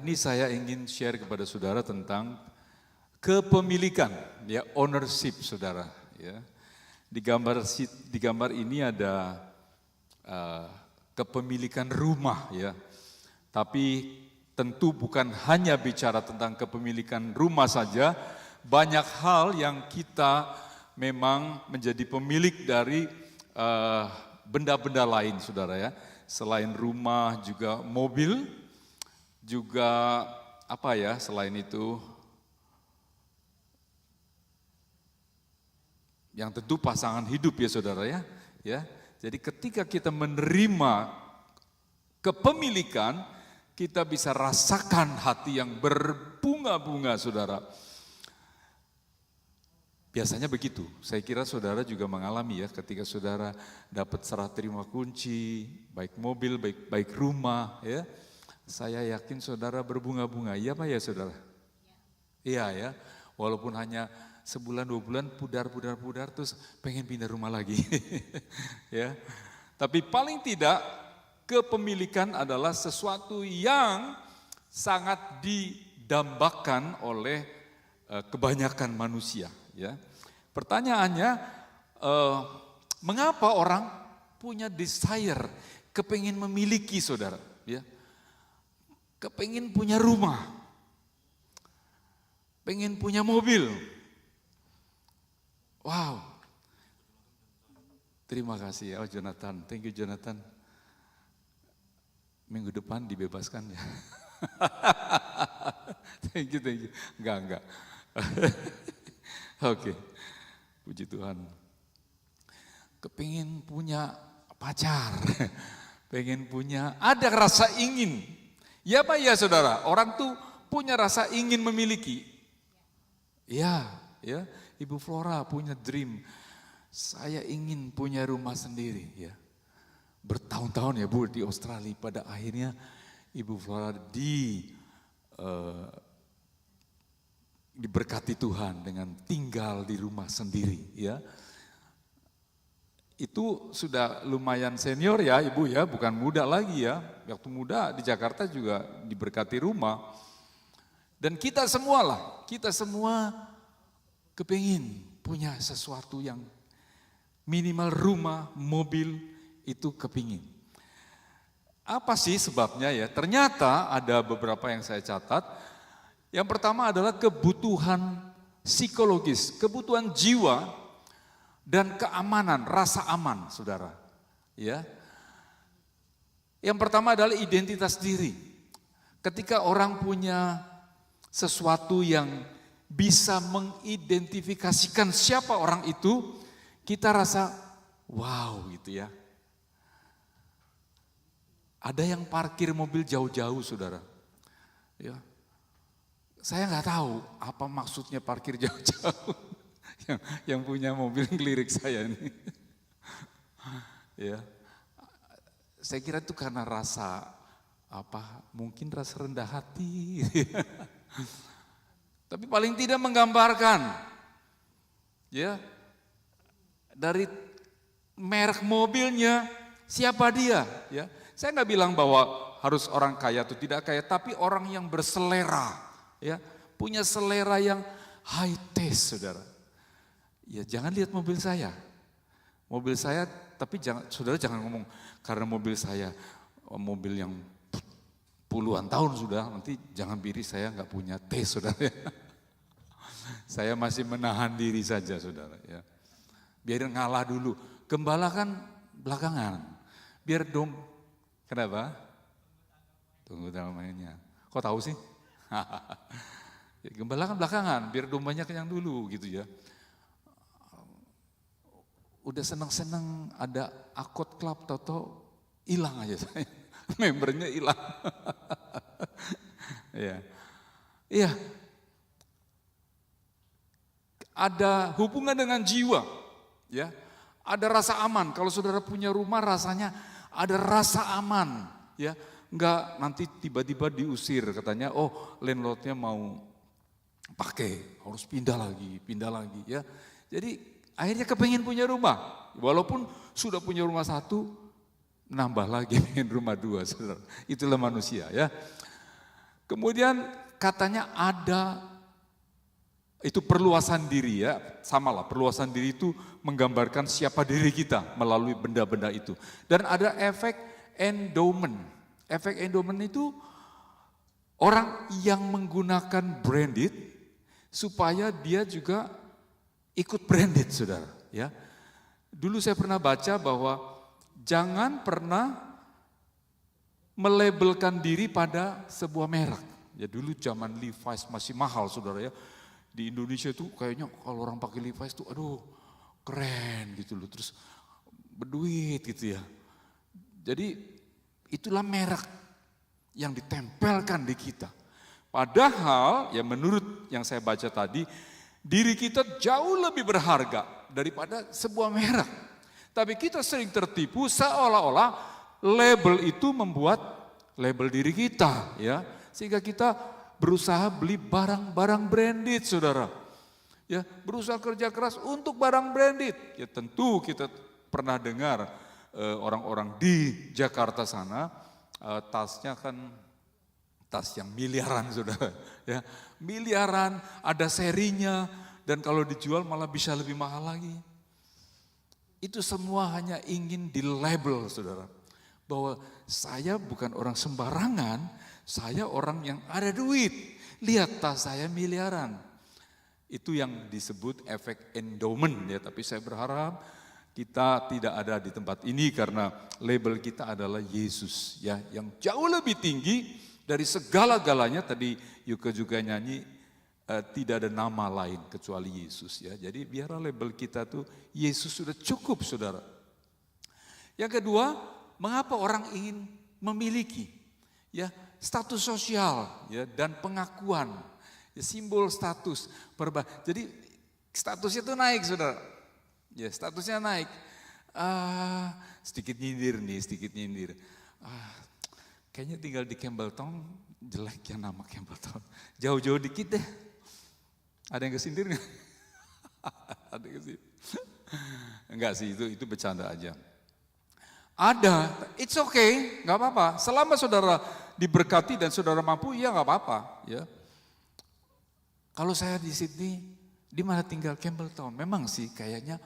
Ini saya ingin share kepada saudara tentang kepemilikan, ya, ownership, saudara. Ya. Di gambar ini ada kepemilikan rumah, ya. Tapi tentu bukan hanya bicara tentang kepemilikan rumah saja, banyak hal yang kita memang menjadi pemilik dari benda-benda lain, saudara, ya. Selain rumah juga mobil, juga selain itu yang tentu pasangan hidup, ya saudara, ya. Jadi ketika kita menerima kepemilikan, kita bisa rasakan hati yang berbunga-bunga, saudara. Biasanya begitu, saya kira saudara juga mengalami, ya, ketika saudara dapat serah terima kunci, baik mobil, baik rumah, ya. Saya yakin saudara berbunga-bunga, iya Pak ya saudara? Iya ya, walaupun hanya sebulan 2 bulan pudar terus pengen pindah rumah lagi. Ya. Tapi paling tidak kepemilikan adalah sesuatu yang sangat didambakan oleh kebanyakan manusia. Ya. Pertanyaannya, mengapa orang punya desire, kepingin memiliki, saudara? Ya. Kepingin punya rumah, pengen punya mobil. Wow, terima kasih ya Jonathan, thank you Jonathan. Minggu depan dibebaskan ya. Thank you, enggak. Oke, puji Tuhan. Kepingin punya pacar, pengen punya, ada rasa ingin. Ya Pak ya saudara, orang tuh punya rasa ingin memiliki. Ya, Ibu Flora punya dream, saya ingin punya rumah sendiri, ya. Bertahun-tahun ya Bu di Australia, pada akhirnya Ibu Flora diberkati Tuhan dengan tinggal di rumah sendiri, ya. Itu sudah lumayan senior ya Ibu ya, bukan muda lagi ya. Waktu muda di Jakarta juga diberkati rumah. Dan kita semua kepingin punya sesuatu yang minimal rumah, mobil, itu kepingin. Apa sih sebabnya ya? Ternyata ada beberapa yang saya catat. Yang pertama adalah kebutuhan psikologis, kebutuhan jiwa, dan keamanan, rasa aman, saudara. Ya. Yang pertama adalah identitas diri. Ketika orang punya sesuatu yang bisa mengidentifikasikan siapa orang itu, kita rasa wow gitu ya. Ada yang parkir mobil jauh-jauh, saudara. Ya. Saya nggak tahu apa maksudnya parkir jauh-jauh. Yang punya mobil ngelirik saya ini. Ya. Saya kira itu karena rasa mungkin rasa rendah hati. Tapi paling tidak menggambarkan, ya, dari merek mobilnya, siapa dia, ya. Saya nggak bilang bahwa harus orang kaya atau tidak kaya, tapi orang yang berselera, ya, punya selera yang high taste, saudara. Ya jangan lihat mobil saya, tapi saudara jangan ngomong karena mobil saya mobil yang puluhan tahun sudah, nanti jangan biri saya nggak punya taste, saudara. Saya masih menahan diri saja, saudara. Ya. Biar ngalah dulu, gembala kan belakangan, biar kenapa? Tunggu mainnya. Kok tahu sih? Gembala kan belakangan, biar dombanya kenyang dulu gitu ya. Udah seneng-seneng ada akot klub, toto hilang aja saya, membernya hilang. Iya, ada hubungan dengan jiwa, ya. Ada rasa aman. Kalau saudara punya rumah, rasanya ada rasa aman, ya. Enggak nanti tiba-tiba diusir, katanya, oh landlordnya mau pakai, harus pindah lagi, ya. Jadi akhirnya kepengen punya rumah, walaupun sudah punya rumah 1, nambah lagi pengen rumah 2, saudara. Itulah manusia, ya. Kemudian katanya ada, itu perluasan diri ya, samalah perluasan diri itu menggambarkan siapa diri kita melalui benda-benda itu. Dan ada efek endowment. Efek endowment itu orang yang menggunakan branded supaya dia juga ikut branded, saudara. Ya, dulu saya pernah baca bahwa jangan pernah melabelkan diri pada sebuah merek. Ya dulu zaman Levi's masih mahal, saudara ya. Di Indonesia itu kayaknya kalau orang pakai Levi's tuh aduh keren gitu loh, terus berduit gitu ya. Jadi itulah merek yang ditempelkan di kita. Padahal ya menurut yang saya baca tadi, diri kita jauh lebih berharga daripada sebuah merek. Tapi kita sering tertipu seolah-olah label itu membuat label diri kita ya. Sehingga kita berusaha beli barang-barang branded, saudara. Ya, berusaha kerja keras untuk barang branded. Ya tentu kita pernah dengar orang-orang di Jakarta sana tasnya kan tas yang miliaran, saudara. Ya, miliaran, ada serinya, dan kalau dijual malah bisa lebih mahal lagi. Itu semua hanya ingin dilabel, saudara. Bahwa saya bukan orang sembarangan, saya orang yang ada duit. Lihat tas saya miliaran. Itu yang disebut efek endowment ya. Tapi saya berharap kita tidak ada di tempat ini karena label kita adalah Yesus ya, yang jauh lebih tinggi dari segala-galanya. Tadi Yuka juga nyanyi tidak ada nama lain kecuali Yesus ya. Jadi biarlah label kita tuh Yesus sudah cukup, saudara. Yang kedua, mengapa orang ingin memiliki ya status sosial ya dan pengakuan, ya, simbol status. Jadi statusnya itu naik, saudara. Ya statusnya naik. Sedikit nyindir. Kayaknya tinggal di Campbelltown jelek ya nama Campbelltown. Jauh-jauh dikit deh. Ada yang kesindir nggak? Ada yang kesindir? Enggak sih, itu bercanda aja. Ada, it's okay, nggak apa-apa. Selama saudara diberkati dan saudara mampu, ya nggak apa-apa. Ya. Kalau saya di Sydney, di mana tinggal Campbelltown, memang sih kayaknya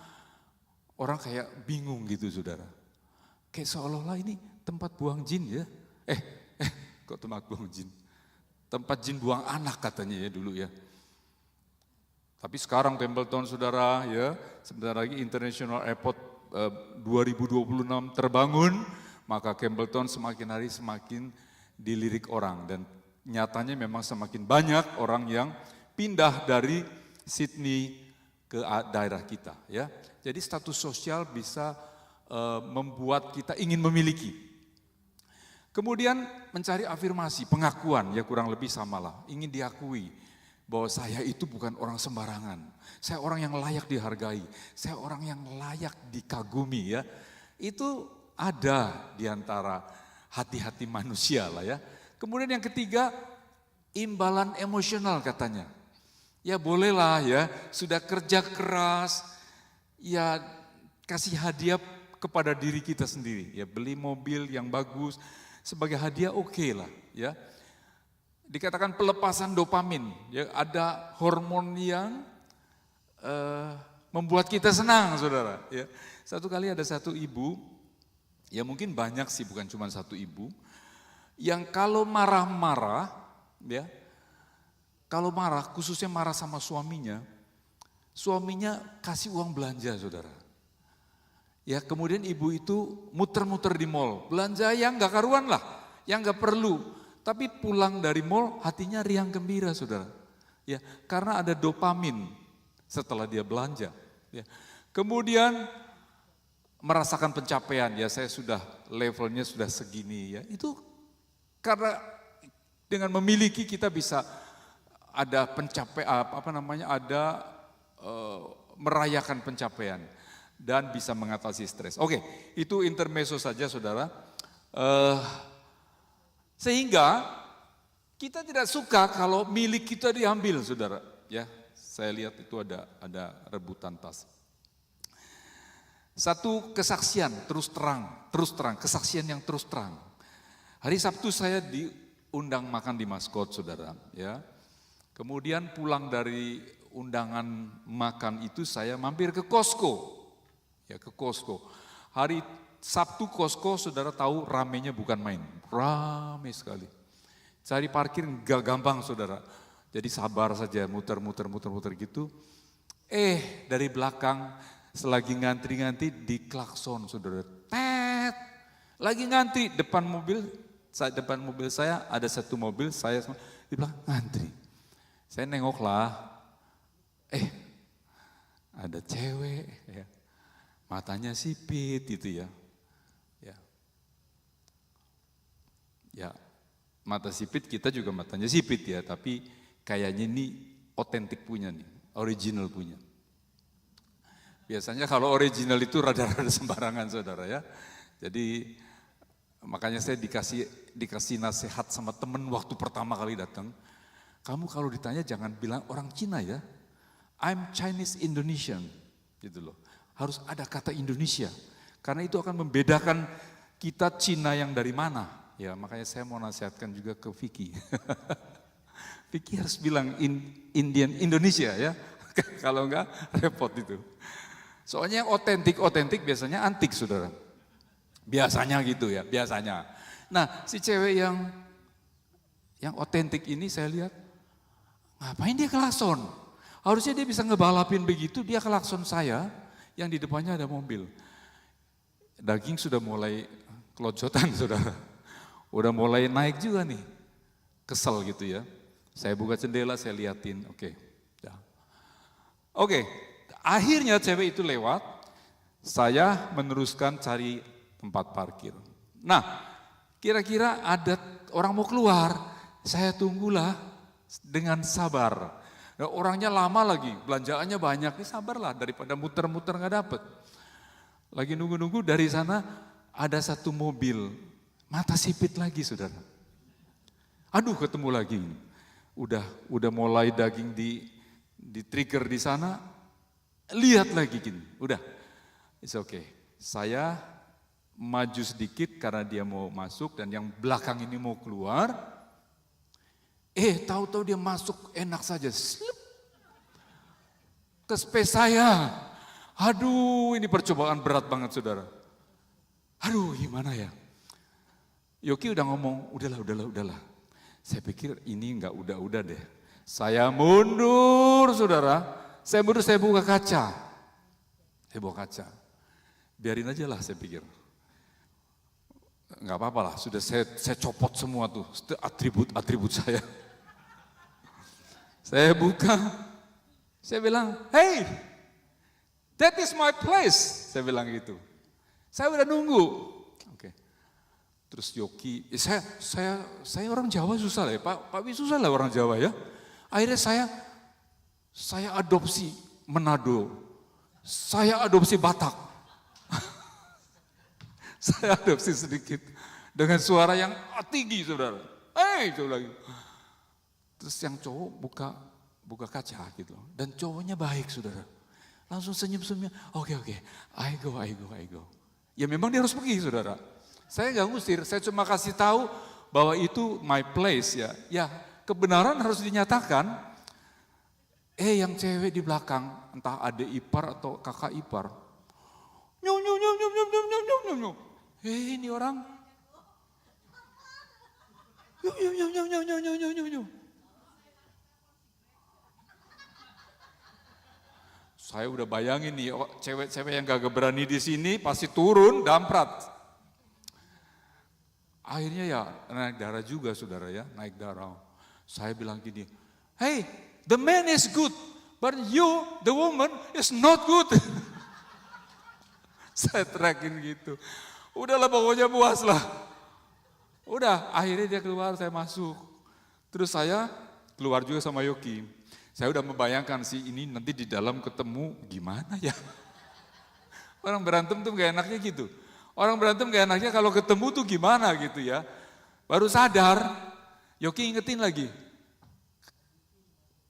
orang kayak bingung gitu, saudara. Kayak seolah-olah ini tempat buang jin ya. Kok tempat buang jin? Tempat jin buang anak katanya ya dulu ya. Tapi sekarang Campbelltown, saudara ya, sebentar lagi International Airport 2026 terbangun, maka Campbelltown semakin hari semakin dilirik orang dan nyatanya memang semakin banyak orang yang pindah dari Sydney ke daerah kita ya. Jadi status sosial bisa membuat kita ingin memiliki. Kemudian mencari afirmasi, pengakuan ya kurang lebih samalah, ingin diakui bahwa saya itu bukan orang sembarangan. Saya orang yang layak dihargai, saya orang yang layak dikagumi ya. Itu ada di antara hati-hati manusia lah ya. Kemudian yang ketiga, imbalan emosional katanya. Ya bolehlah ya, sudah kerja keras, ya kasih hadiah kepada diri kita sendiri. Ya beli mobil yang bagus, sebagai hadiah oke lah ya. Dikatakan pelepasan dopamin, ya ada hormon yang membuat kita senang, saudara. Ya. Satu kali ada satu ibu, ya mungkin banyak sih, bukan cuma satu ibu, yang kalau marah-marah, ya, kalau marah, khususnya marah sama suaminya kasih uang belanja, saudara. Ya kemudian ibu itu muter-muter di mall, belanja yang gak karuan lah, yang gak perlu. Tapi pulang dari mall hatinya riang gembira, saudara. Ya, karena ada dopamin setelah dia belanja. Ya. Kemudian merasakan pencapaian, ya saya sudah levelnya sudah segini ya. Itu karena dengan memiliki kita bisa ada pencapaian, ada merayakan pencapaian dan bisa mengatasi stres. Oke, itu intermezzo saja, saudara. Sehingga kita tidak suka kalau milik kita diambil, saudara. Ya, saya lihat itu ada rebutan tas. Satu kesaksian terus terang, kesaksian yang terus terang. Hari Sabtu saya undang makan di Maskot, saudara. Ya. Kemudian pulang dari undangan makan itu saya mampir ke Costco. Ya, ke Costco. Hari Sabtu Costco, saudara tahu ramenya bukan main. Rame sekali. Cari parkir nggak gampang, saudara. Jadi sabar saja, muter-muter gitu. Dari belakang, selagi ngantri-ngantri di klakson, saudara. Tet, lagi ngantri depan mobil saya ada satu mobil, saya di belakang ngantri. Saya nengoklah, ada cewek, ya. Matanya sipit gitu ya. Ya, mata sipit, kita juga matanya sipit ya, tapi kayaknya ini otentik punya nih, original punya. Biasanya kalau original itu rada-rada sembarangan, saudara ya. Jadi makanya saya dikasih nasihat sama temen waktu pertama kali datang. Kamu kalau ditanya jangan bilang orang Cina ya. I'm Chinese Indonesian, gitu loh. Harus ada kata Indonesia, karena itu akan membedakan kita Cina yang dari mana. Ya, makanya saya mau nasihatkan juga ke Vicky. Vicky harus bilang Indian Indonesia ya, kalau enggak repot itu. Soalnya yang otentik biasanya antik, saudara. Biasanya gitu ya, biasanya. Nah, si cewek yang otentik ini saya lihat, ngapain dia klakson? Harusnya dia bisa ngebalapin begitu, dia klakson saya, yang di depannya ada mobil. Daging sudah mulai kelojotan, saudara. Udah mulai naik juga nih, kesel gitu ya. Saya buka jendela, saya liatin, oke. Akhirnya cewek itu lewat, saya meneruskan cari tempat parkir. Nah, kira-kira ada orang mau keluar, saya tunggulah dengan sabar. Nah, orangnya lama lagi, belanjaannya banyak, sabarlah daripada muter-muter nggak dapet. Lagi nunggu-nunggu, dari sana ada satu mobil, mata sipit lagi, saudara. Aduh, ketemu lagi. Udah mulai daging di trigger di sana, lihat lagi gini. Udah, it's okay. Saya maju sedikit karena dia mau masuk dan yang belakang ini mau keluar. Tahu-tahu dia masuk enak saja. Slip. Ke space saya. Aduh, ini percobaan berat banget, saudara. Aduh, gimana ya? Yoki udah ngomong, udahlah. Saya pikir ini enggak udah deh. Saya mundur, saudara. Saya buka kaca. Biarin aja lah, saya pikir. Enggak apa-apa lah, sudah saya copot semua tuh, atribut saya. Saya buka, saya bilang, hey, that is my place. Saya bilang gitu. Saya udah nunggu. Terus Yoki, saya orang Jawa susah lah ya, Pak Wi susah lah orang Jawa ya. Akhirnya saya adopsi Manado, saya adopsi Batak. Saya adopsi sedikit dengan suara yang tinggi, saudara. Itu lagi. Terus yang cowok buka kaca gitu, dan cowoknya baik, saudara. Langsung senyum-senyum. Oke, I go. Ya memang dia harus pergi, saudara. Saya nggak ngusir, saya cuma kasih tahu bahwa itu my place ya. Ya, kebenaran harus dinyatakan. Yang cewek di belakang, entah adik ipar atau kakak ipar. Nyum. Ini orang. Nyum. Saya udah bayangin nih, cewek-cewek yang gak berani di sini pasti turun, damprat. Akhirnya ya naik darah juga, saudara ya, naik darah. Saya bilang gini, hey, the man is good, but you, the woman, is not good. Saya teriakin gitu. Udahlah pokoknya puas lah. Udah, akhirnya dia keluar, saya masuk. Terus saya keluar juga sama Yoki. Saya udah membayangkan sih ini nanti di dalam ketemu gimana ya. Orang berantem tuh gak enaknya gitu. Orang berantem gak enaknya kalau ketemu tuh gimana gitu ya. Baru sadar, Yoki ingetin lagi.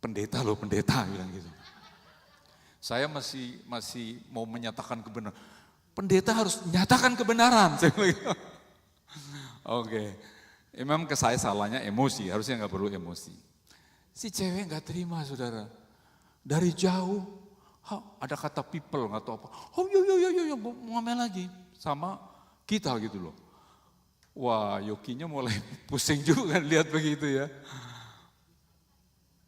Pendeta bilang gitu. Saya masih mau menyatakan kebenaran. Pendeta harus menyatakan kebenaran. Saya bilang gitu. Oke. Memang ke saya salahnya emosi, harusnya nggak perlu emosi. Si cewek nggak terima saudara. Dari jauh, ada kata people nggak tahu apa. Oh yo, mau ngomel lagi sama kita gitu loh. Wah, Yokinya mulai pusing juga lihat begitu ya.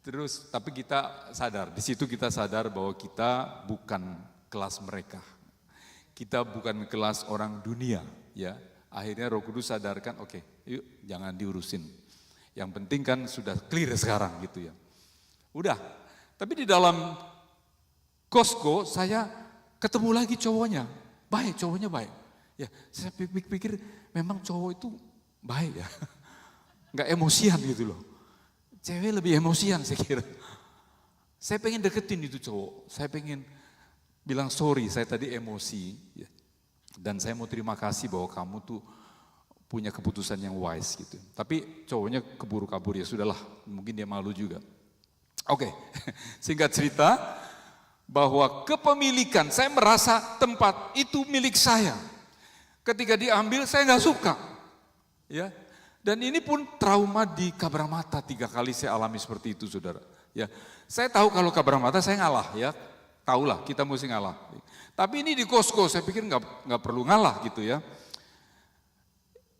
Terus, tapi kita sadar, di situ kita sadar bahwa kita bukan kelas mereka. Kita bukan kelas orang dunia, ya. Akhirnya Roh Kudus sadarkan, oke, yuk jangan diurusin. Yang penting kan sudah clear sekarang gitu ya. Udah, tapi di dalam Costco saya ketemu lagi cowoknya, cowoknya baik. Ya, saya pikir memang cowok itu baik ya, nggak emosian gitu loh. Cewek lebih emosian saya kira. Saya pengen deketin itu cowok, saya pengen bilang sorry, saya tadi emosi. Ya. Dan saya mau terima kasih bahwa kamu tuh punya keputusan yang wise gitu. Tapi cowoknya keburu kabur ya sudahlah, mungkin dia malu juga. Oke, singkat cerita bahwa kepemilikan, saya merasa tempat itu milik saya. Ketika diambil saya nggak suka. Ya. Dan ini pun trauma di Kabramata 3 kali saya alami seperti itu saudara. Ya, saya tahu kalau Kabramata saya ngalah ya. Tahulah kita mesti ngalah. Tapi ini di Costco saya pikir nggak perlu ngalah gitu ya.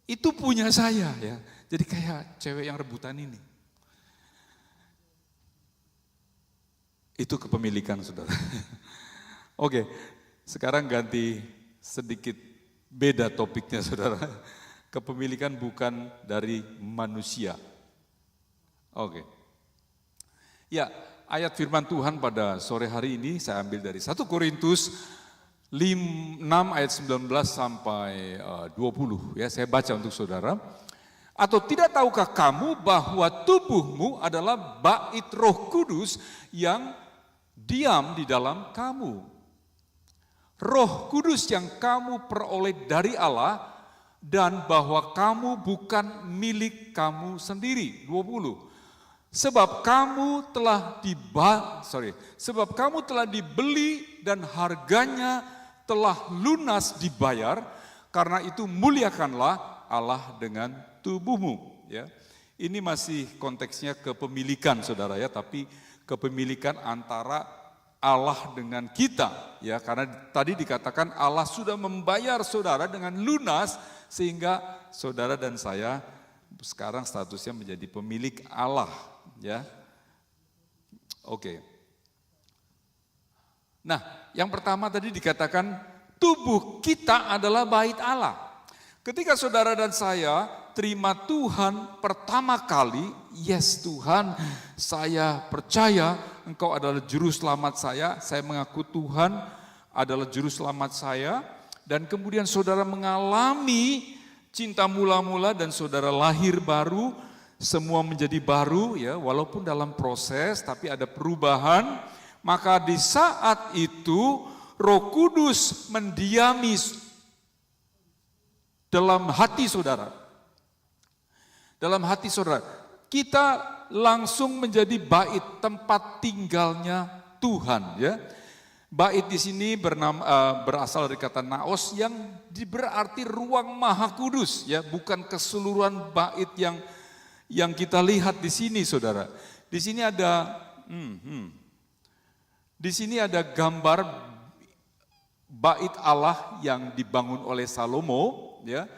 Itu punya saya ya. Jadi kayak cewek yang rebutan ini. Itu kepemilikan saudara. Oke, sekarang ganti sedikit beda topiknya saudara. Kepemilikan bukan dari manusia. Oke. Ya, ayat firman Tuhan pada sore hari ini saya ambil dari 1 Korintus 6 ayat 19 sampai 20 ya, saya baca untuk saudara. Atau tidak tahukah kamu bahwa tubuhmu adalah bait Roh Kudus yang diam di dalam kamu. Roh Kudus yang kamu peroleh dari Allah dan bahwa kamu bukan milik kamu sendiri. 20. Sebab kamu telah dibeli dan harganya telah lunas dibayar, karena itu muliakanlah Allah dengan tubuhmu. Ya, ini masih konteksnya kepemilikan saudara ya, tapi kepemilikan antara Allah dengan kita ya, karena tadi dikatakan Allah sudah membayar saudara dengan lunas sehingga saudara dan saya sekarang statusnya menjadi pemilik Allah ya. Oke. Nah, yang pertama tadi dikatakan tubuh kita adalah bait Allah. Ketika saudara dan saya terima Tuhan pertama kali, yes Tuhan, saya percaya Engkau adalah juru selamat saya mengaku Tuhan adalah juru selamat saya, dan kemudian saudara mengalami cinta mula-mula dan saudara lahir baru, semua menjadi baru ya, walaupun dalam proses tapi ada perubahan, maka di saat itu Roh Kudus mendiami dalam hati saudara. Dalam hati saudara, kita langsung menjadi bait, tempat tinggalnya Tuhan ya. Bait di sini berasal dari kata naos yang berarti ruang maha kudus ya, bukan keseluruhan bait yang kita lihat di sini saudara. Di sini ada di sini ada gambar bait Allah yang dibangun oleh Salomo ya,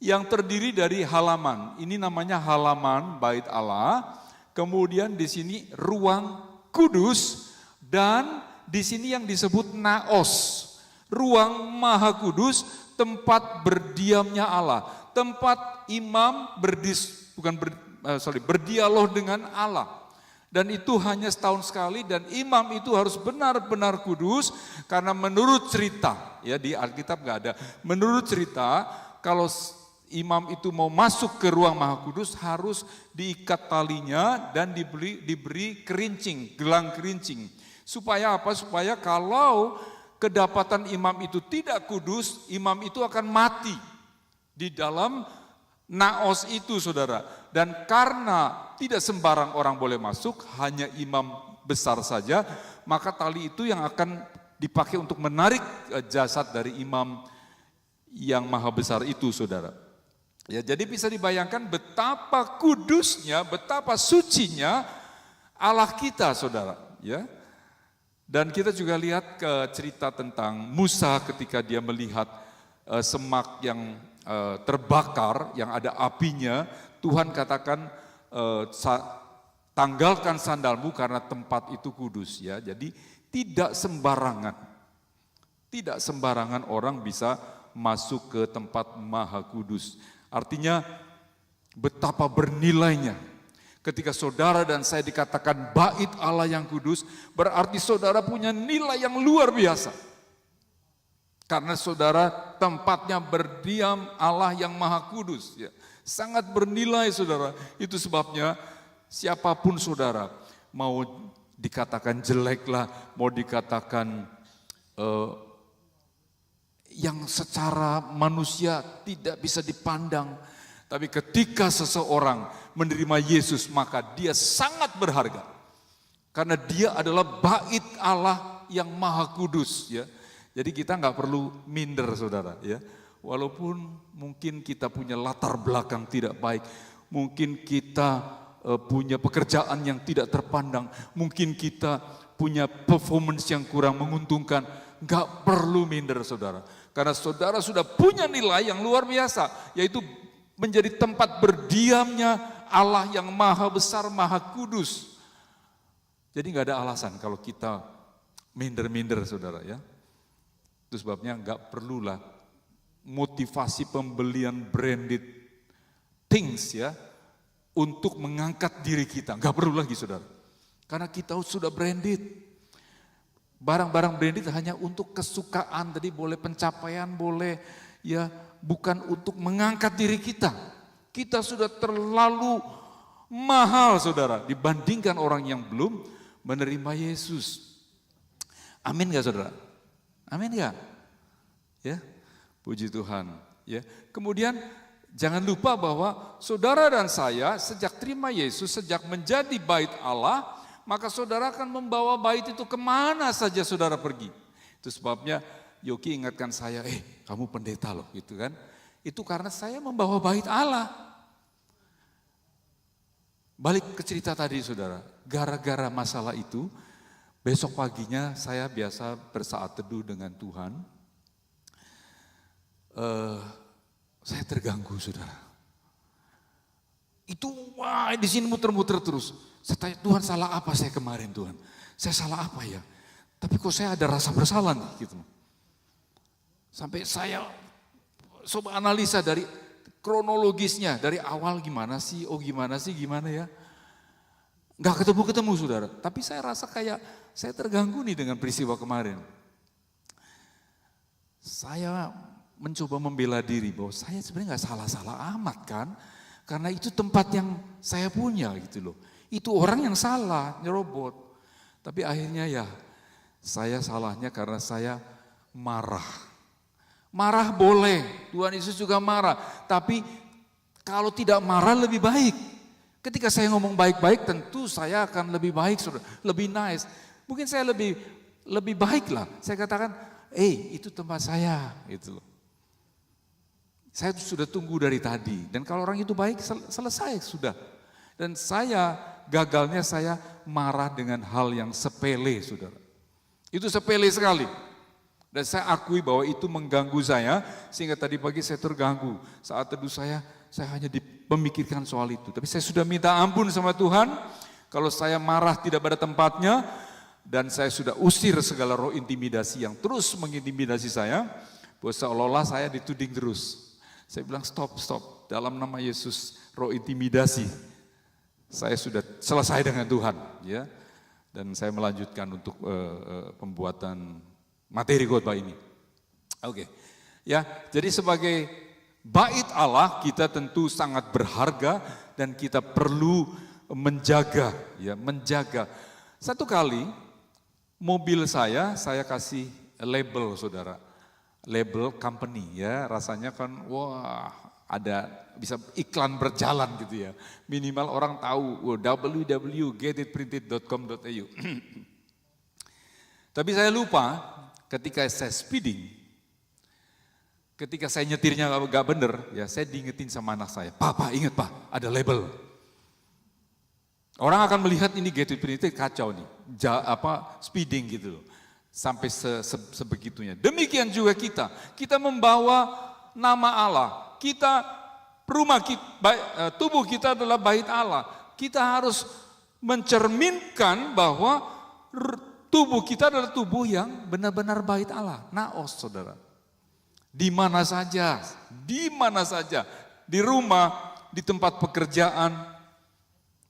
yang terdiri dari halaman. Ini namanya halaman bait Allah. Kemudian di sini ruang kudus, dan di sini yang disebut naos, ruang maha kudus, tempat berdiamnya Allah, tempat imam berdialog dengan Allah. Dan itu hanya setahun sekali, dan imam itu harus benar-benar kudus, karena menurut cerita, ya di Alkitab nggak ada, menurut cerita kalau imam itu mau masuk ke ruang maha kudus harus diikat talinya dan diberi kerincing, gelang kerincing. Supaya apa? Supaya kalau kedapatan imam itu tidak kudus, imam itu akan mati di dalam naos itu saudara. Dan karena tidak sembarang orang boleh masuk, hanya imam besar saja, maka tali itu yang akan dipakai untuk menarik jasad dari imam yang maha besar itu saudara. Ya, jadi bisa dibayangkan betapa kudusnya, betapa sucinya Allah kita, saudara. Ya, dan kita juga lihat ke cerita tentang Musa ketika dia melihat semak yang terbakar, yang ada apinya. Tuhan katakan, tanggalkan sandalmu karena tempat itu kudus. Ya, jadi tidak sembarangan orang bisa masuk ke tempat maha kudus. Artinya betapa bernilainya. Ketika saudara dan saya dikatakan bait Allah yang kudus, berarti saudara punya nilai yang luar biasa. Karena saudara tempatnya berdiam Allah yang maha kudus. Ya, sangat bernilai saudara. Itu sebabnya siapapun saudara, mau dikatakan jelek lah, mau dikatakan yang secara manusia tidak bisa dipandang. Tapi ketika seseorang menerima Yesus, maka dia sangat berharga. Karena dia adalah bait Allah yang maha kudus. Ya. Jadi kita nggak perlu minder saudara. Ya. Walaupun mungkin kita punya latar belakang tidak baik. Mungkin kita punya pekerjaan yang tidak terpandang. Mungkin kita punya performance yang kurang menguntungkan. Nggak perlu minder saudara. Karena saudara sudah punya nilai yang luar biasa, yaitu menjadi tempat berdiamnya Allah yang maha besar, maha kudus. Jadi nggak ada alasan kalau kita minder-minder saudara ya. Itu sebabnya nggak perlulah motivasi pembelian branded things ya, untuk mengangkat diri kita. Nggak perlu lagi saudara. Karena kita sudah branded. Barang-barang branded hanya untuk kesukaan, tadi boleh pencapaian, boleh ya, bukan untuk mengangkat diri kita. Kita sudah terlalu mahal saudara dibandingkan orang yang belum menerima Yesus. Amin gak saudara? Amin gak? Ya, puji Tuhan. Ya, kemudian jangan lupa bahwa saudara dan saya sejak terima Yesus, sejak menjadi bait Allah, maka saudara akan membawa bait itu kemana saja saudara pergi. Itu sebabnya Yogi ingatkan saya, kamu pendeta loh gitu kan. Itu karena saya membawa bait Allah. Balik ke cerita tadi saudara, gara-gara masalah itu, besok paginya saya biasa bersaat teduh dengan Tuhan. Saya terganggu saudara. Itu wah di sini muter-muter terus. Saya tanya, Tuhan salah apa saya kemarin Tuhan? Saya salah apa ya? Tapi kok saya ada rasa bersalah nih gitu. Sampai saya coba analisa dari kronologisnya, dari awal gimana sih, gimana ya. Gak ketemu saudara, tapi saya rasa kayak saya terganggu nih dengan peristiwa kemarin. Saya mencoba membela diri bahwa saya sebenarnya gak salah-salah amat kan. Karena itu tempat yang saya punya gitu loh. Itu orang yang salah, nyerobot. Tapi akhirnya ya saya salahnya karena saya marah. Marah boleh, Tuhan Yesus juga marah. Tapi kalau tidak marah lebih baik. Ketika saya ngomong baik-baik tentu saya akan lebih baik, lebih nice. Mungkin saya lebih baik lah. Saya katakan, itu tempat saya. Gitu loh. Saya sudah tunggu dari tadi. Dan kalau orang itu baik selesai sudah. Dan gagalnya saya marah dengan hal yang sepele saudara. Itu sepele sekali. Dan saya akui bahwa itu mengganggu saya, sehingga tadi pagi saya terganggu. Saat teduh saya hanya memikirkan soal itu. Tapi saya sudah minta ampun sama Tuhan, kalau saya marah tidak pada tempatnya, dan saya sudah usir segala roh intimidasi yang terus mengintimidasi saya, bahwa seolah-olah saya dituding terus. Saya bilang stop, dalam nama Yesus roh intimidasi. Saya sudah selesai dengan Tuhan, ya, dan saya melanjutkan untuk pembuatan materi khotbah ini. Oke, ya, jadi sebagai bait Allah kita tentu sangat berharga dan kita perlu menjaga, ya, menjaga. Satu kali mobil saya kasih label saudara, label company, ya, rasanya kan wah. Ada bisa iklan berjalan gitu ya. Minimal orang tahu www.getitprinted.com.au. Tapi saya lupa ketika saya speeding. Ketika saya nyetirnya gak bener, ya saya diingetin sama anak saya, Pak, inget Pak, ada label. Orang akan melihat ini gateway peneliti kacau nih, speeding gitu loh. Sampai sebegitunya. Demikian juga kita membawa nama Allah. Tubuh kita adalah bait Allah. Kita harus mencerminkan bahwa tubuh kita adalah tubuh yang benar-benar bait Allah. Naos, saudara. Di mana saja, di rumah, di tempat pekerjaan,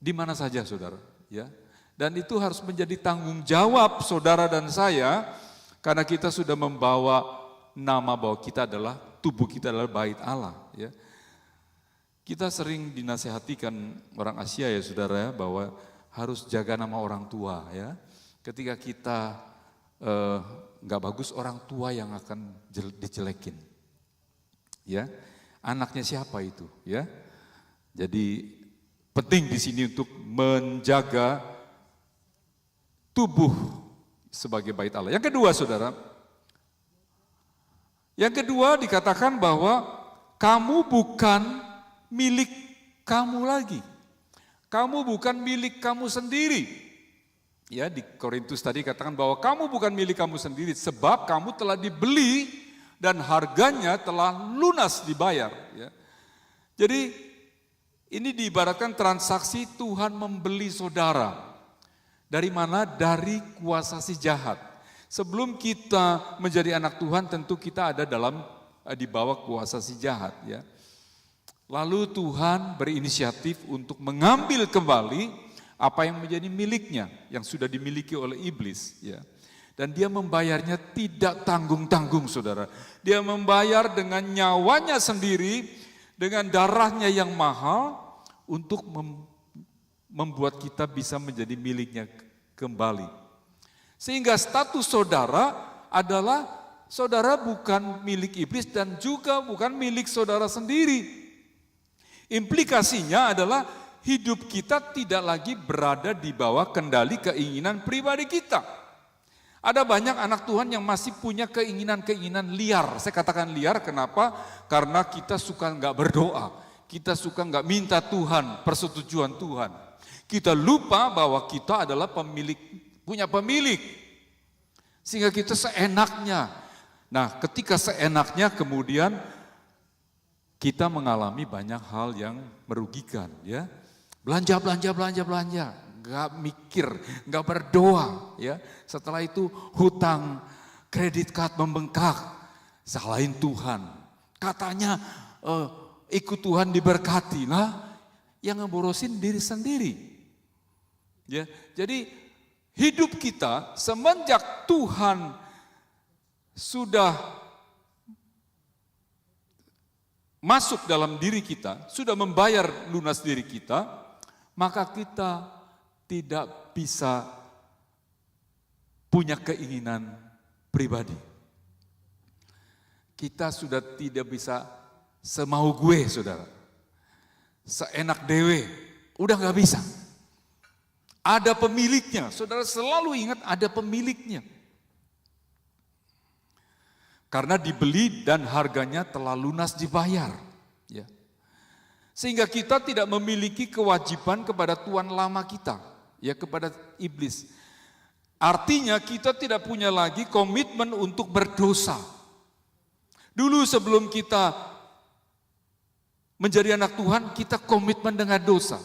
di mana saja, saudara, ya. Dan itu harus menjadi tanggung jawab saudara dan saya, karena kita sudah membawa nama bahwa tubuh kita adalah bait Allah, ya. Kita sering dinasehatikan orang Asia ya saudara ya, bahwa harus jaga nama orang tua ya. Ketika kita nggak bagus, orang tua yang akan dijelekin, ya. Anaknya siapa itu, ya. Jadi penting di sini untuk menjaga tubuh sebagai bait Allah. Yang kedua, saudara, dikatakan bahwa kamu bukan milik kamu lagi. Kamu bukan milik kamu sendiri. Ya, di Korintus tadi katakan bahwa kamu bukan milik kamu sendiri sebab kamu telah dibeli dan harganya telah lunas dibayar. Ya. Jadi ini diibaratkan transaksi Tuhan membeli saudara. Dari mana? Dari kuasa si jahat. Sebelum kita menjadi anak Tuhan, tentu kita ada di bawah kuasa si jahat. Ya. Lalu Tuhan berinisiatif untuk mengambil kembali apa yang menjadi miliknya, yang sudah dimiliki oleh iblis. Ya. Dan dia membayarnya tidak tanggung-tanggung, saudara. Dia membayar dengan nyawanya sendiri, dengan darahnya yang mahal untuk membuat kita bisa menjadi miliknya kembali. Sehingga status saudara adalah saudara bukan milik iblis dan juga bukan milik saudara sendiri. Implikasinya adalah hidup kita tidak lagi berada di bawah kendali keinginan pribadi kita. Ada banyak anak Tuhan yang masih punya keinginan-keinginan liar. Saya katakan liar kenapa? Karena kita suka nggak berdoa. Kita suka nggak minta Tuhan, persetujuan Tuhan. Kita lupa bahwa kita adalah punya pemilik. Sehingga kita seenaknya. Nah, ketika seenaknya kemudian kita mengalami banyak hal yang merugikan. Ya, belanja. Nggak mikir, nggak berdoa, ya. Setelah itu hutang, kredit card membengkak, salahin Tuhan. Katanya ikut Tuhan diberkati, lah yang ngeborosin diri sendiri. Ya, jadi hidup kita semenjak Tuhan sudah masuk dalam diri kita, sudah membayar lunas diri kita, maka kita tidak bisa punya keinginan pribadi. Kita sudah tidak bisa semau gue, saudara. Seenak dewe, udah gak bisa. Ada pemiliknya, saudara selalu ingat ada pemiliknya. Karena dibeli dan harganya telah lunas dibayar. Ya. Sehingga kita tidak memiliki kewajiban kepada tuan lama kita. Ya, kepada iblis. Artinya kita tidak punya lagi komitmen untuk berdosa. Dulu sebelum kita menjadi anak Tuhan, kita komitmen dengan dosa.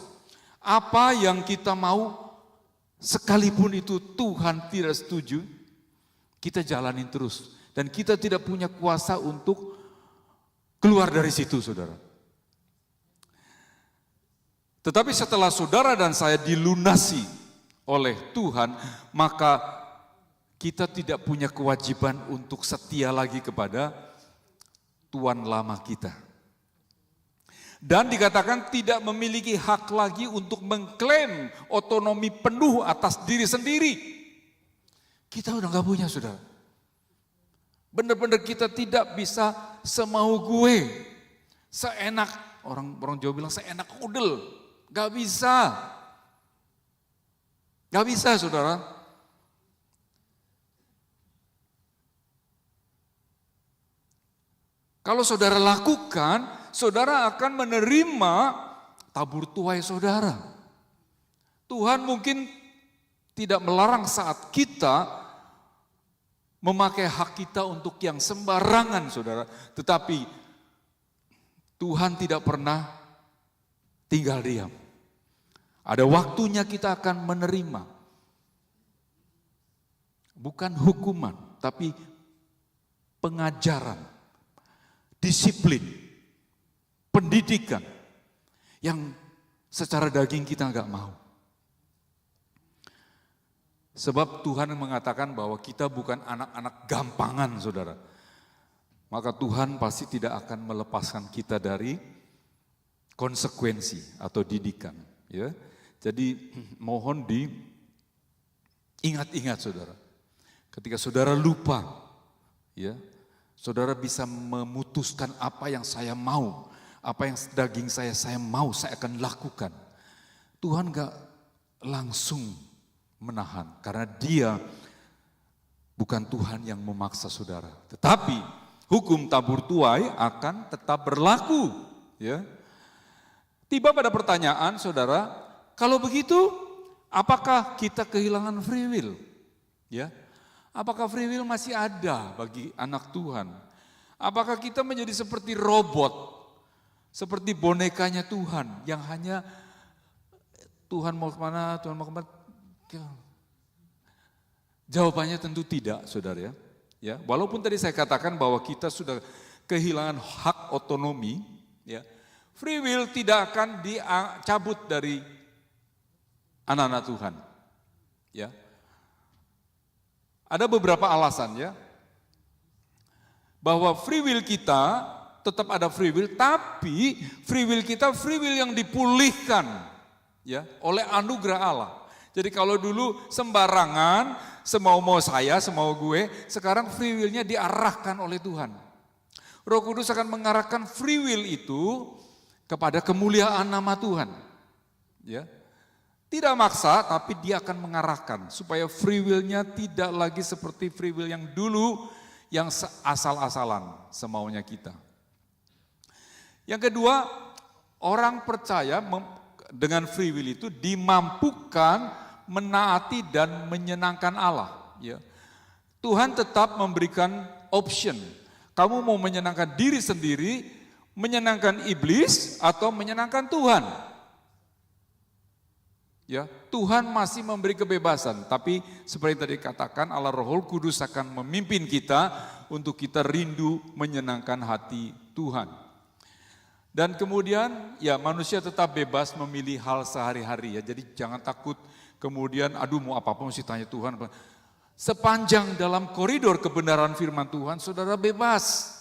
Apa yang kita mau, sekalipun itu Tuhan tidak setuju, kita jalanin terus. Dan kita tidak punya kuasa untuk keluar dari situ, saudara. Tetapi setelah saudara dan saya dilunasi oleh Tuhan, maka kita tidak punya kewajiban untuk setia lagi kepada tuan lama kita. Dan dikatakan tidak memiliki hak lagi untuk mengklaim otonomi penuh atas diri sendiri. Kita udah gak punya, saudara. Benar-benar kita tidak bisa semau gue, seenak, orang Jawa bilang seenak udel. Gak bisa. Gak bisa, saudara. Kalau saudara lakukan, saudara akan menerima tabur tuai saudara. Tuhan mungkin tidak melarang saat kita memakai hak kita untuk yang sembarangan, saudara. Tetapi Tuhan tidak pernah tinggal diam. Ada waktunya kita akan menerima. Bukan hukuman, tapi pengajaran, disiplin, pendidikan yang secara daging kita nggak mau. Sebab Tuhan mengatakan bahwa kita bukan anak-anak gampangan, saudara. Maka Tuhan pasti tidak akan melepaskan kita dari konsekuensi atau didikan. Ya, jadi mohon diingat-ingat, saudara. Ketika saudara lupa, ya, saudara bisa memutuskan apa yang saya mau, apa yang daging saya mau, saya akan lakukan. Tuhan gak langsung menahan, karena Dia bukan Tuhan yang memaksa saudara. Tetapi hukum tabur tuai akan tetap berlaku. Ya. Tiba pada pertanyaan, saudara, kalau begitu, apakah kita kehilangan free will? Ya. Apakah free will masih ada bagi anak Tuhan? Apakah kita menjadi seperti robot, seperti bonekanya Tuhan yang hanya Tuhan mau kemana, Tuhan mau kemana? Jawabannya tentu tidak, saudara. Ya, walaupun tadi saya katakan bahwa kita sudah kehilangan hak otonomi, ya, free will tidak akan dicabut dari anak-anak Tuhan. Ya. Ada beberapa alasan, ya, bahwa free will kita tetap ada free will, tapi free will kita free will yang dipulihkan, ya, oleh anugerah Allah. Jadi kalau dulu sembarangan, semau-mau saya, semau gue, sekarang free will-nya diarahkan oleh Tuhan. Roh Kudus akan mengarahkan free will itu kepada kemuliaan nama Tuhan. Ya. Tidak maksa, tapi Dia akan mengarahkan supaya free will-nya tidak lagi seperti free will yang dulu, yang asal-asalan semaunya kita. Yang kedua, orang percaya dengan free will itu dimampukan menaati dan menyenangkan Allah. Ya. Tuhan tetap memberikan option. Kamu mau menyenangkan diri sendiri, menyenangkan iblis, atau menyenangkan Tuhan. Ya, Tuhan masih memberi kebebasan, tapi seperti yang tadi katakan, Allah Roh Kudus akan memimpin kita untuk kita rindu menyenangkan hati Tuhan. Dan kemudian ya manusia tetap bebas memilih hal sehari-hari, ya. Jadi jangan takut kemudian aduh mau apa-apa mesti tanya Tuhan. Sepanjang dalam koridor kebenaran firman Tuhan, saudara bebas.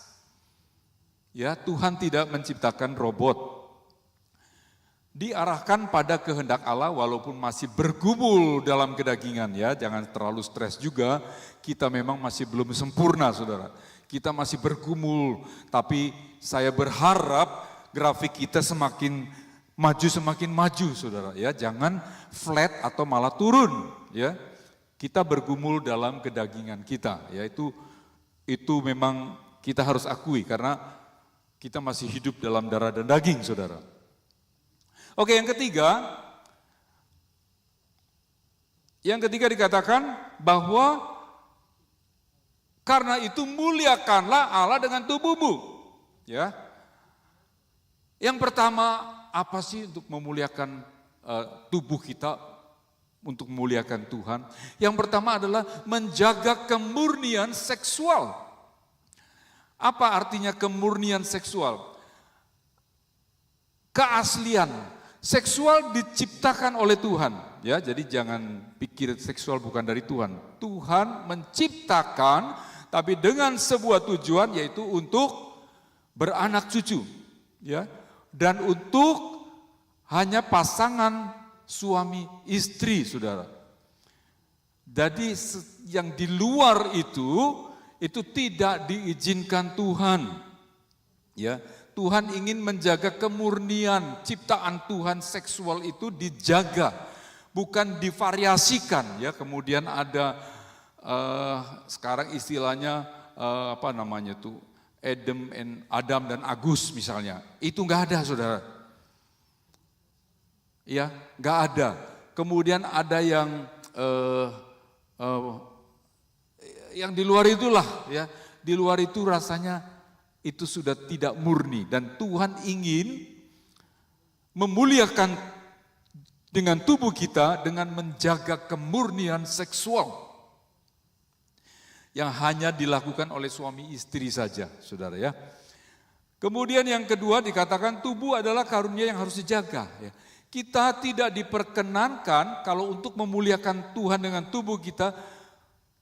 Ya, Tuhan tidak menciptakan robot. Diarahkan pada kehendak Allah walaupun masih bergumul dalam kedagingan, ya. Jangan terlalu stres juga, kita memang masih belum sempurna, saudara. Kita masih bergumul, tapi saya berharap grafik kita semakin maju, saudara. Ya, jangan flat atau malah turun, ya. Kita bergumul dalam kedagingan kita, ya. Itu memang kita harus akui karena kita masih hidup dalam darah dan daging, saudara. Oke, yang ketiga dikatakan bahwa karena itu muliakanlah Allah dengan tubuhmu. Ya. Yang pertama, apa sih untuk memuliakan tubuh kita, untuk memuliakan Tuhan? Yang pertama adalah menjaga kemurnian seksual. Apa artinya kemurnian seksual? Keaslian. Seksual diciptakan oleh Tuhan, ya. Jadi jangan pikir seksual bukan dari Tuhan. Tuhan menciptakan, tapi dengan sebuah tujuan, yaitu untuk beranak cucu, ya. Dan untuk hanya pasangan suami istri, saudara. Jadi yang di luar itu tidak diizinkan Tuhan, ya. Tuhan ingin menjaga kemurnian ciptaan Tuhan, seksual itu dijaga, bukan divariasikan, ya. Kemudian ada sekarang istilahnya Adam dan Agus misalnya. Itu nggak ada, saudara. Ya, nggak ada. Kemudian ada yang di luar itulah, ya. Di luar itu rasanya itu sudah tidak murni, dan Tuhan ingin memuliakan dengan tubuh kita dengan menjaga kemurnian seksual yang hanya dilakukan oleh suami istri saja, saudara ya. Kemudian yang kedua dikatakan tubuh adalah karunia yang harus dijaga. Ya. Kita tidak diperkenankan kalau untuk memuliakan Tuhan dengan tubuh kita,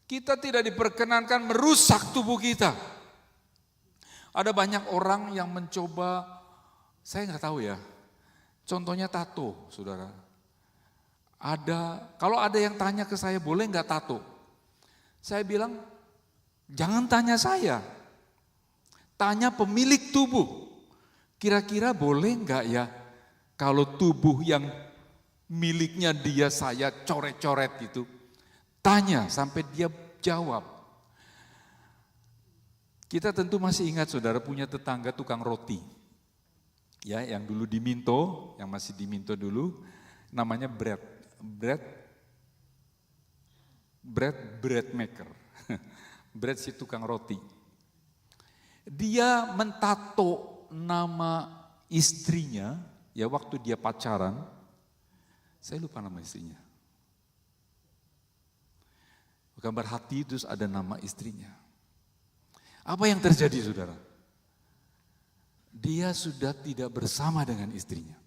kita tidak diperkenankan merusak tubuh kita. Ada banyak orang yang mencoba, saya nggak tahu ya, contohnya tato, saudara. Kalau ada yang tanya ke saya, boleh nggak tato? Saya bilang, jangan tanya saya, tanya pemilik tubuh. Kira-kira boleh nggak ya kalau tubuh yang miliknya dia saya coret-coret gitu? Tanya sampai dia jawab. Kita tentu masih ingat, saudara, punya tetangga tukang roti. Ya, yang dulu di Minto, yang masih di Minto dulu, namanya bread maker. Bread si tukang roti. Dia mentato nama istrinya, ya waktu dia pacaran, saya lupa nama istrinya. Gambar hati terus ada nama istrinya. Apa yang terjadi, saudara? Dia sudah tidak bersama dengan istrinya.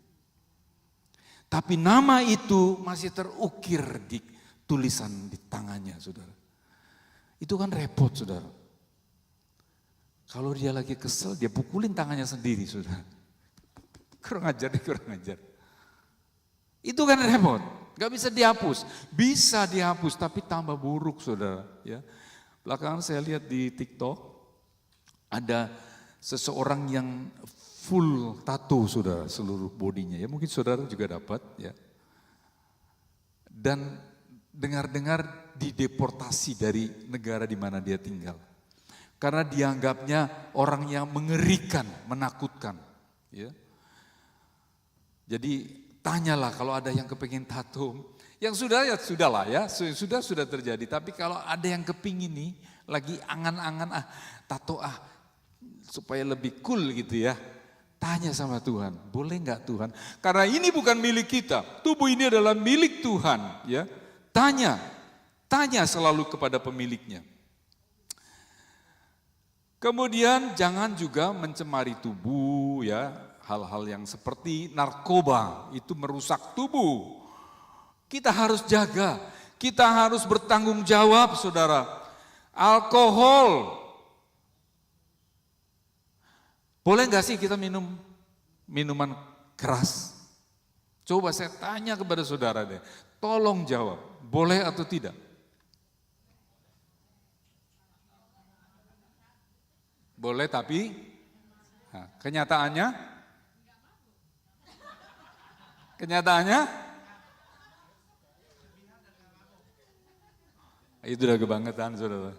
Tapi nama itu masih terukir di tulisan di tangannya, saudara. Itu kan repot, saudara. Kalau dia lagi kesel, dia pukulin tangannya sendiri, saudara. Kurang ajar. Itu kan repot. Gak bisa dihapus. Bisa dihapus tapi tambah buruk, saudara. Ya. Belakangan saya lihat di TikTok ada seseorang yang full tato, saudara, seluruh bodinya. Ya mungkin saudara juga dapat, ya. Dan dengar-dengar dideportasi dari negara di mana dia tinggal. Karena dianggapnya orang yang mengerikan, menakutkan. Ya. Jadi tanyalah kalau ada yang kepingin tato, yang sudah ya sudahlah ya, sudah terjadi. Tapi kalau ada yang kepingin nih, lagi angan-angan tato supaya lebih cool gitu ya, tanya sama Tuhan, boleh nggak Tuhan? Karena ini bukan milik kita, tubuh ini adalah milik Tuhan. Ya, tanya selalu kepada pemiliknya. Kemudian jangan juga mencemari tubuh ya. Hal-hal yang seperti narkoba itu merusak tubuh. Kita harus jaga, kita harus bertanggung jawab, saudara. Alkohol, boleh nggak sih kita minum minuman keras? Coba saya tanya kepada saudara deh, tolong jawab, boleh atau tidak? Boleh tapi kenyataannya? Itu udah kebangetan, saudara.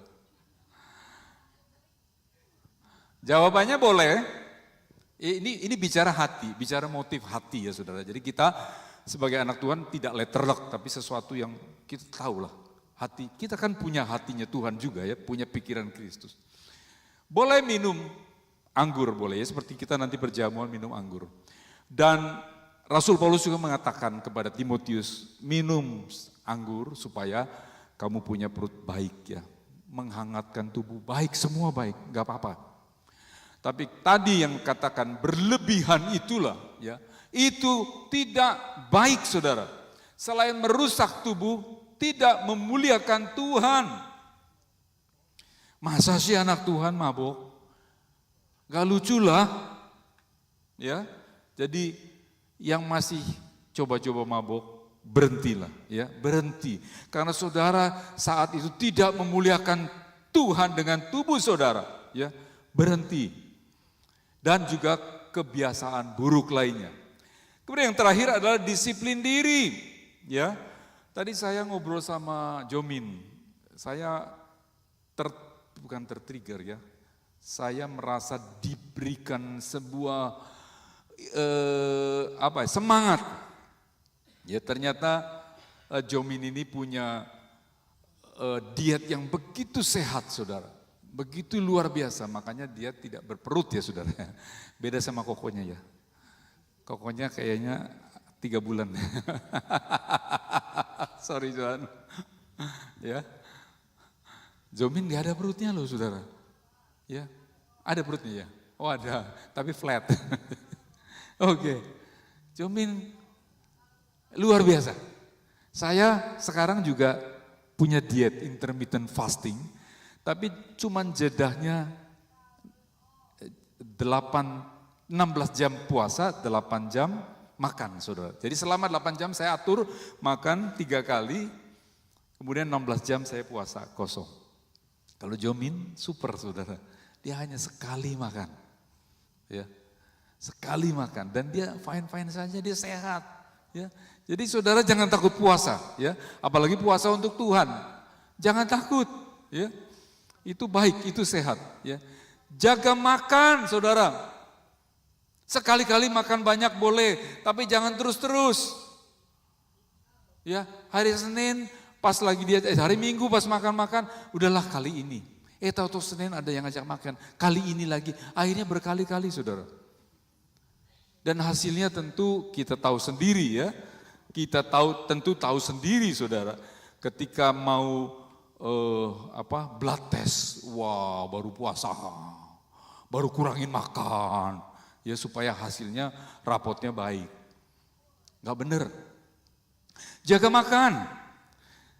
Jawabannya boleh. Ini bicara hati, bicara motif hati ya, saudara. Jadi kita sebagai anak Tuhan tidak letterlock, tapi sesuatu yang kita tahu lah. Hati kita kan punya hatinya Tuhan juga ya, punya pikiran Kristus. Boleh minum anggur, boleh ya, seperti kita nanti berjamuan minum anggur. Dan Rasul Paulus juga mengatakan kepada Timotius, minum anggur supaya kamu punya perut baik ya. Menghangatkan tubuh, baik, semua baik, gak apa-apa. Tapi tadi yang katakan berlebihan itulah ya, itu tidak baik, saudara. Selain merusak tubuh, tidak memuliakan Tuhan. Masa sih anak Tuhan mabok? Gak lucu lah. Ya, jadi yang masih coba-coba mabok, berhentilah ya, berhenti. Karena saudara saat itu tidak memuliakan Tuhan dengan tubuh saudara, ya, berhenti. Dan juga kebiasaan buruk lainnya. Kemudian yang terakhir adalah disiplin diri, ya. Tadi saya ngobrol sama Jomin, saya bukan tertrigger ya. saya merasa diberikan sebuah semangat. Ya ternyata Jomin ini punya diet yang begitu sehat, saudara. Begitu luar biasa, makanya dia tidak berperut ya saudara. Beda sama kokonya ya. Kokonya kayaknya 3 bulan. Sorry Johan. Ya. Jomin gak ada perutnya loh saudara. Ya, ada perutnya ya. Oh ada, tapi flat. Oke. Jomin luar biasa. Saya sekarang juga punya diet intermittent fasting, tapi cuman jedahnya 16 jam puasa, 8 jam makan, saudara. Jadi selama 8 jam saya atur makan 3 kali, kemudian 16 jam saya puasa kosong. Kalau Jomin super, saudara. Dia hanya sekali makan, ya, sekali makan, dan dia fine saja, dia sehat, ya. Jadi saudara jangan takut puasa, ya, apalagi puasa untuk Tuhan, jangan takut, ya. Itu baik, itu sehat, ya. Jaga makan, saudara. Sekali-kali makan banyak boleh, tapi jangan terus-terus. Ya, hari Senin pas lagi dia hari Minggu pas makan-makan, udahlah kali ini. Tahu-tahu Senin ada yang ngajak makan, kali ini lagi, akhirnya berkali-kali, saudara. Dan hasilnya tentu kita tahu sendiri, ya. Kita tentu tahu sendiri, saudara. Ketika mau blood test, wah baru puasa, baru kurangin makan, ya supaya hasilnya rapotnya baik. Gak bener. Jaga makan.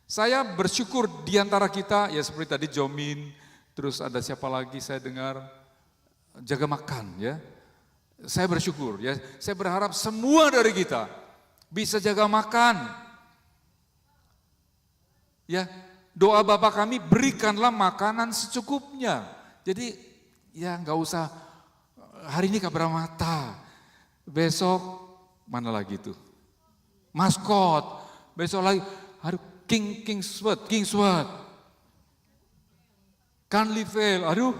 Saya bersyukur di antara kita, ya seperti tadi Jomin, terus ada siapa lagi saya dengar, jaga makan, ya. Saya bersyukur, ya. Saya berharap semua dari kita bisa jaga makan. Ya, doa Bapa kami, berikanlah makanan secukupnya. Jadi ya nggak usah hari ini kabra mata, besok mana lagi tuh, maskot, besok lagi, aduh King Sweat, Canlivel, aduh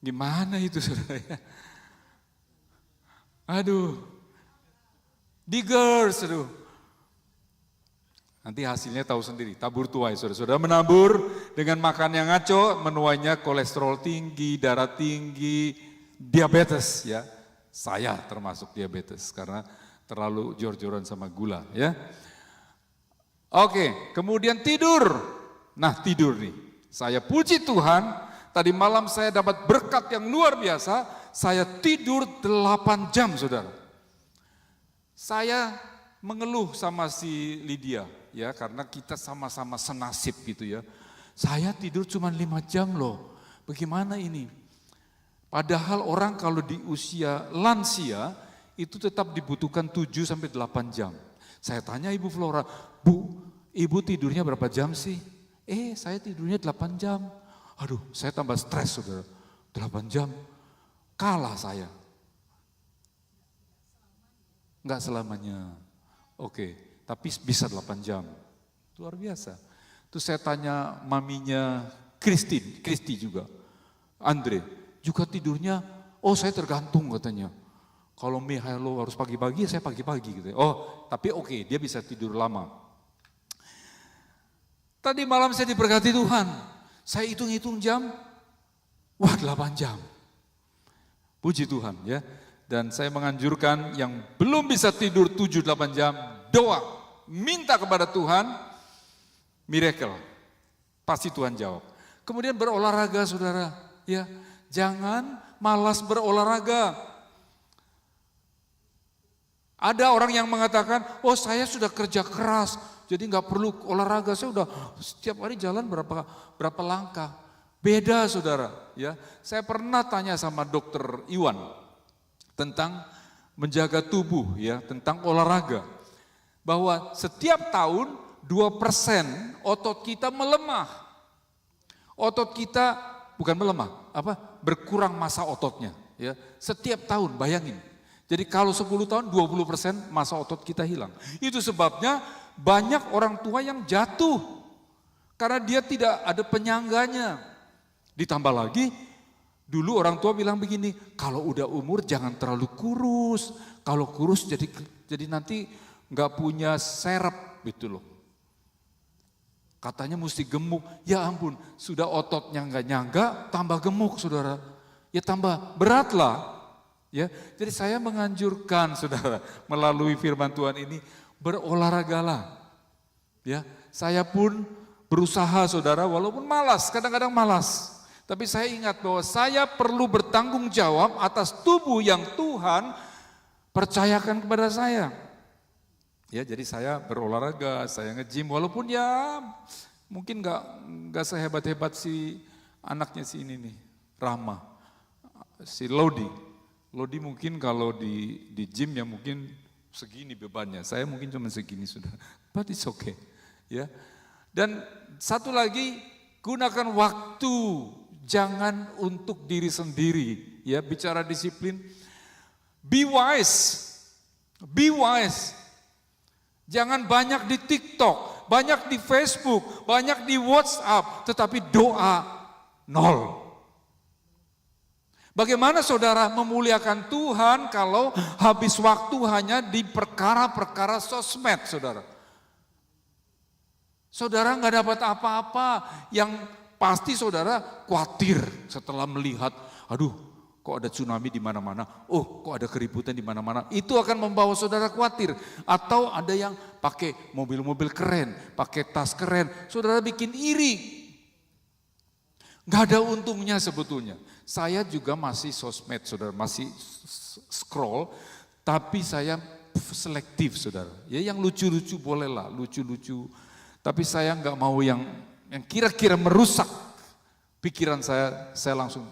gimana itu saudara ya? Aduh, Diggers, aduh. Nanti hasilnya tahu sendiri, tabur tuai saudara-saudara. Menabur dengan makan yang ngaco, menuainya kolesterol tinggi, darah tinggi, diabetes ya. Saya termasuk diabetes karena terlalu jor-joran sama gula ya. Oke, kemudian tidur. Nah tidur nih, saya puji Tuhan, tadi malam saya dapat berkat yang luar biasa, saya tidur 8 jam saudara. Saya mengeluh sama si Lydia ya, karena kita sama-sama senasib gitu ya. Saya tidur cuma 5 jam loh, bagaimana ini? Padahal orang kalau di usia lansia itu tetap dibutuhkan 7-8 jam. Saya tanya Ibu Flora, Bu, Ibu tidurnya berapa jam sih? Saya tidurnya 8 jam. Aduh, saya tambah stres saudara, 8 jam, kalah saya. Enggak selamanya. Oke, tapi bisa 8 jam. Luar biasa. Terus saya tanya maminya Kristi juga. Andre, juga tidurnya, saya tergantung katanya. Kalau Mihailo harus pagi-pagi, saya pagi-pagi gitu. Tapi oke, dia bisa tidur lama. Tadi malam saya diberkati Tuhan. Saya hitung-hitung jam, 8 jam. Puji Tuhan ya. Dan saya menganjurkan yang belum bisa tidur 7-8 jam, doa, minta kepada Tuhan, miracle, pasti Tuhan jawab. Kemudian berolahraga saudara, ya, jangan malas berolahraga. Ada orang yang mengatakan, saya sudah kerja keras, jadi nggak perlu olahraga, saya udah setiap hari jalan berapa langkah. Beda saudara, ya. Saya pernah tanya sama dokter Iwan tentang menjaga tubuh ya, tentang olahraga. Bahwa setiap tahun 2% otot kita melemah. Otot kita bukan melemah, berkurang massa ototnya ya. Setiap tahun bayangin. Jadi kalau 10 tahun 20% massa otot kita hilang. Itu sebabnya banyak orang tua yang jatuh karena dia tidak ada penyangganya. Ditambah lagi Dulu orang tua bilang begini, kalau udah umur jangan terlalu kurus. Kalau kurus jadi nanti nggak punya serep gitu loh. Katanya mesti gemuk. Ya ampun, sudah ototnya nggak nyangga, tambah gemuk saudara. Ya tambah berat lah. Ya, jadi saya menganjurkan saudara melalui firman Tuhan ini berolahragalah. Ya, saya pun berusaha saudara, walaupun malas, kadang-kadang malas. Tapi saya ingat bahwa saya perlu bertanggung jawab atas tubuh yang Tuhan percayakan kepada saya. Ya, jadi saya berolahraga, saya nge-gym, walaupun ya mungkin nggak sehebat-hebat si anaknya si ini nih, Rama, si Lodi. Lodi mungkin kalau di gym ya mungkin segini bebannya, saya mungkin cuma segini sudah, but it's okay. Ya. Dan satu lagi, gunakan waktu, jangan untuk diri sendiri. Ya, bicara disiplin, be wise. Jangan banyak di TikTok, banyak di Facebook, banyak di WhatsApp, tetapi doa nol. Bagaimana saudara memuliakan Tuhan kalau habis waktu hanya di perkara-perkara sosmed, saudara? Saudara nggak dapat apa-apa, yang pasti saudara khawatir setelah melihat, aduh kok ada tsunami di mana-mana, oh kok ada keributan di mana-mana, itu akan membawa saudara khawatir. Atau ada yang pakai mobil-mobil keren, pakai tas keren, saudara bikin iri. Nggak ada untungnya sebetulnya. Saya juga masih sosmed saudara, masih scroll, tapi saya selektif saudara. Ya yang lucu-lucu bolehlah, lucu-lucu. Tapi saya nggak mau yang kira-kira merusak pikiran saya langsung.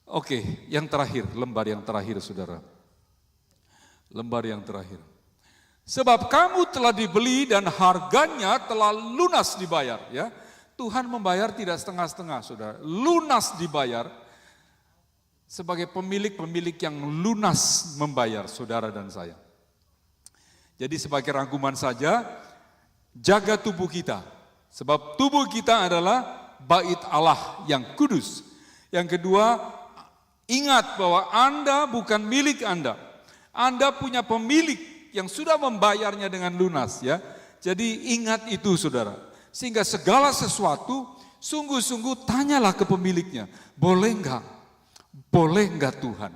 Oke, yang terakhir, lembar yang terakhir saudara. Lembar yang terakhir. Sebab kamu telah dibeli dan harganya telah lunas dibayar. Ya, Tuhan membayar tidak setengah-setengah saudara, lunas dibayar. Sebagai pemilik yang lunas membayar saudara dan saya. Jadi sebagai rangkuman saja, jaga tubuh kita. Sebab tubuh kita adalah bait Allah yang kudus. Yang kedua, ingat bahwa Anda bukan milik Anda. Anda punya pemilik yang sudah membayarnya dengan lunas ya. Jadi ingat itu saudara. Sehingga segala sesuatu sungguh-sungguh tanyalah ke pemiliknya. Boleh enggak? Boleh enggak Tuhan?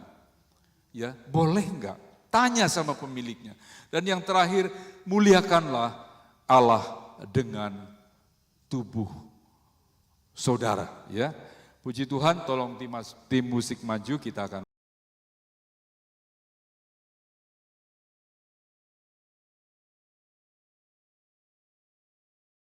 Ya, boleh enggak? Tanya sama pemiliknya. Dan yang terakhir, muliakanlah Allah dengan tubuh saudara ya. Puji Tuhan, tolong tim musik maju, kita akan